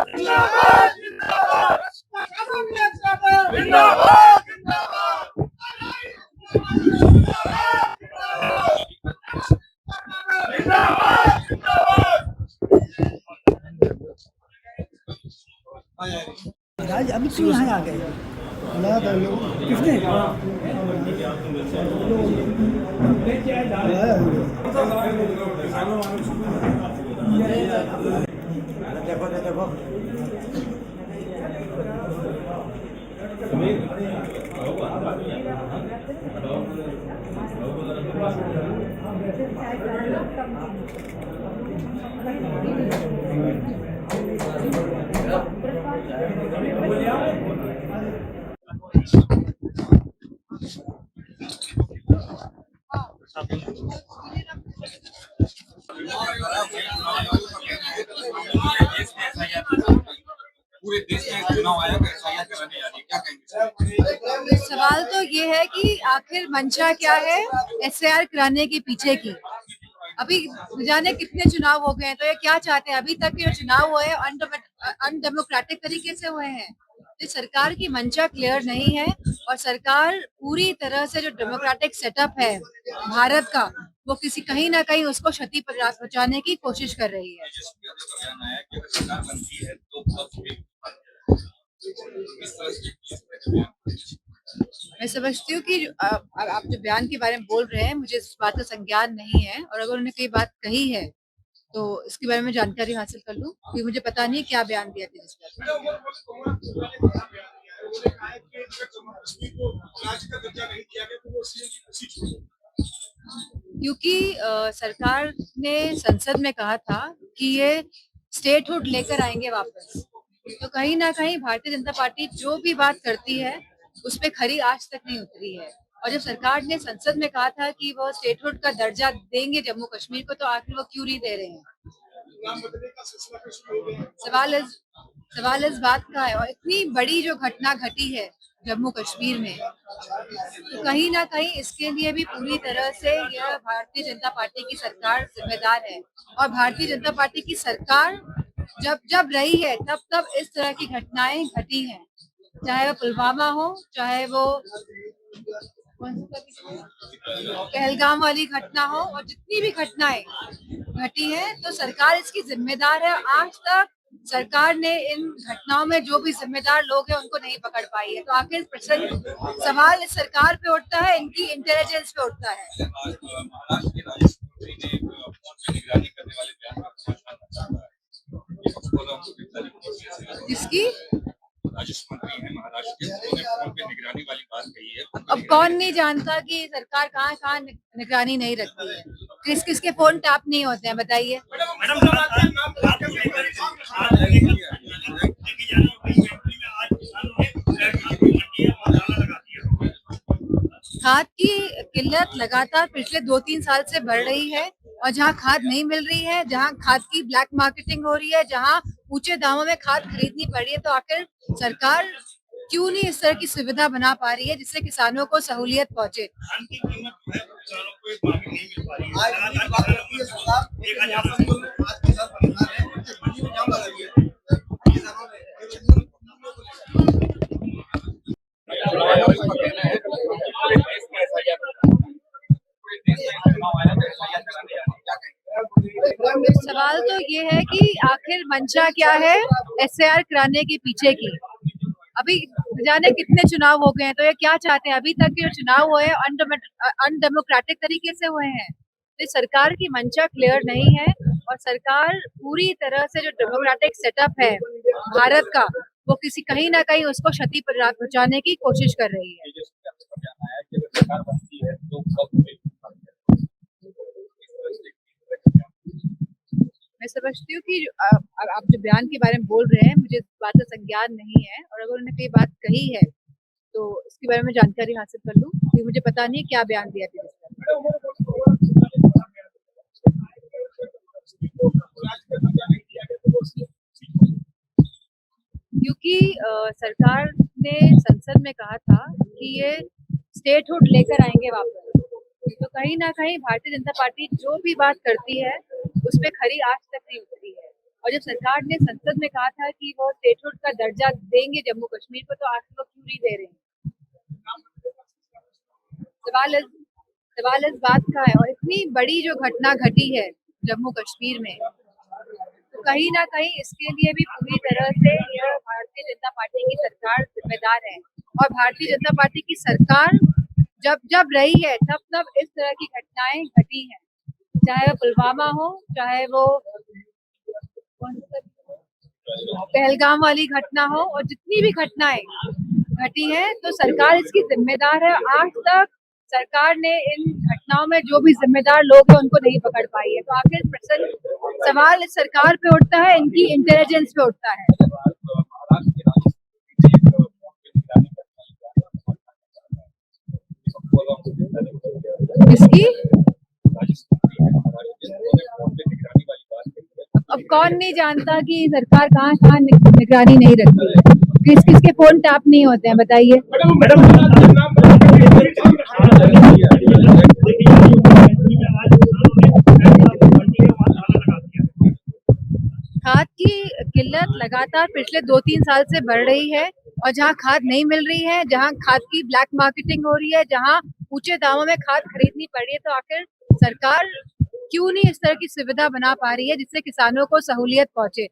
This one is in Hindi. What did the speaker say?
जिंदाबाद जिंदाबाद जिंदाबाद आज अभी क्यों यहाँ आ गए? किसने? देखो पूरे देश में चुनाव आयोग एसआईआर कराने जा रही है, क्या कहेंगे? सवाल तो ये है कि आखिर मंशा क्या है एसआईआर कराने के पीछे की। अभी जाने कितने चुनाव हो गए हैं, तो ये क्या चाहते हैं? अभी तक जो चुनाव हुए अनडेमोक्रेटिक तरीके से हुए हैं। तो सरकार की मंशा क्लियर नहीं है और सरकार पूरी तरह से जो डेमोक्रेटिक सेटअप है भारत का, वो किसी कहीं ना कहीं उसको क्षति पहुंचाने की कोशिश कर रही है। मैं समझती हूँ कि आप जो बयान के बारे में बोल रहे हैं, मुझे इस बात का संज्ञान नहीं है, और अगर उन्होंने कोई बात कही है तो इसके बारे में जानकारी हासिल कर लूं, क्योंकि मुझे पता नहीं क्या बयान दिया था जिस क्योंकि सरकार ने संसद में कहा था कि ये स्टेटहुड लेकर आएंगे वापस। तो कहीं ना कहीं भारतीय जनता पार्टी जो भी बात करती है उस पे खरी आज तक नहीं उतरी है। और जब सरकार ने संसद में कहा था कि वो स्टेटहुड का दर्जा देंगे जम्मू कश्मीर को, तो आखिर वो क्यों नहीं दे रहे हैं? सवाल इस बात का है, और इतनी बड़ी जो घटना घटी है जम्मू कश्मीर में, तो कहीं ना कहीं इसके लिए भी पूरी तरह से यह भारतीय जनता पार्टी की सरकार जिम्मेदार है। और भारतीय जनता पार्टी की सरकार जब रही है तब इस तरह की घटनाएं घटी हैं, चाहे वो पुलवामा हो, चाहे वो पहलगाम वाली घटना हो, और जितनी भी घटनाएं घटी है तो सरकार इसकी जिम्मेदार है। आज तक सरकार ने इन घटनाओं में जो भी जिम्मेदार लोग हैं उनको नहीं पकड़ पाई है। तो आखिर प्रश्न सवाल इस सरकार पे उठता है, इनकी इंटेलिजेंस पे उठता है। जिसकी राजस्व मंत्री है महाराष्ट्र के, उन्होंने फोन पे निगरानी वाली बात कही है। अब कौन नहीं जानता कि सरकार कहाँ निगरानी नहीं रखती है? किस किस के फोन टैप नहीं होते हैं, बताइए। खाद की किल्लत लगातार पिछले 2-3 साल से बढ़ रही है, और जहाँ खाद नहीं मिल रही है, जहाँ खाद की ब्लैक मार्केटिंग हो रही है, जहाँ ऊंचे दामों में खाद खरीदनी पड़ रही है, तो आखिर सरकार क्यों नहीं इस तरह की सुविधा बना पा रही है जिससे किसानों को सहूलियत पहुंचे? सवाल तो ये है कि आखिर मंशा क्या है एसआईआर कराने के पीछे की। अभी जाने कितने चुनाव हो गए हैं, तो ये क्या चाहते हैं? अभी तक जो चुनाव हुए अनडेमोक्रेटिक तरीके से हुए हैं। तो सरकार की मंशा क्लियर नहीं है, और सरकार पूरी तरह से जो डेमोक्रेटिक सेटअप है भारत का, वो किसी कहीं ना कहीं उसको क्षति पहुंचाने की कोशिश कर रही है। मैं समझती हूँ कि आप जो बयान के बारे में बोल रहे हैं, मुझे इस बात का संज्ञान नहीं है, और अगर उन्होंने कोई बात कही है तो इसके बारे में जानकारी हासिल कर लूं, क्योंकि मुझे पता नहीं क्या बयान दिया था। क्योंकि सरकार ने संसद में कहा था कि ये स्टेटहुड लेकर आएंगे वापस। तो कहीं ना कहीं भारतीय जनता पार्टी जो भी बात करती है उस पे खरी आज तक नहीं उतरी है। और जब सरकार ने संसद में कहा था कि वो स्टेटहुड का दर्जा देंगे जम्मू कश्मीर को, तो आखिर वो क्यों नहीं दे रहे हैं? सवाल इस बात का है। और इतनी बड़ी जो घटना घटी है जम्मू कश्मीर में, तो कहीं ना कहीं इसके लिए भी पूरी तरह से यह भारतीय जनता पार्टी की सरकार जिम्मेदार है। और भारतीय जनता पार्टी की सरकार जब जब रही है तब तब इस तरह की घटनाएं घटी हैं, चाहे वो पुलवामा हो, चाहे वो पहलगाम वाली घटना हो, और जितनी भी घटनाएं घटी है तो सरकार इसकी जिम्मेदार है। आज तक सरकार ने इन घटनाओं में जो भी जिम्मेदार लोग हैं उनको नहीं पकड़ पाई है। तो आखिर प्रश्न सवाल इस सरकार पे उठता है, इनकी इंटेलिजेंस पे उठता है। इसकी अब कौन नहीं जानता कि सरकार कहाँ कहाँ निगरानी नहीं रखती है, किस किस के फोन टैप नहीं होते हैं, बताइए। खाद की किल्लत लगातार पिछले 2-3 साल से बढ़ रही है, और जहाँ खाद नहीं मिल रही है, जहाँ खाद की ब्लैक मार्केटिंग हो रही है, जहाँ ऊंचे दामों में खाद खरीदनी पड़ रही है, तो आखिर सरकार क्यों नहीं इस तरह की सुविधा बना पा रही है जिससे किसानों को सहूलियत पहुंचे?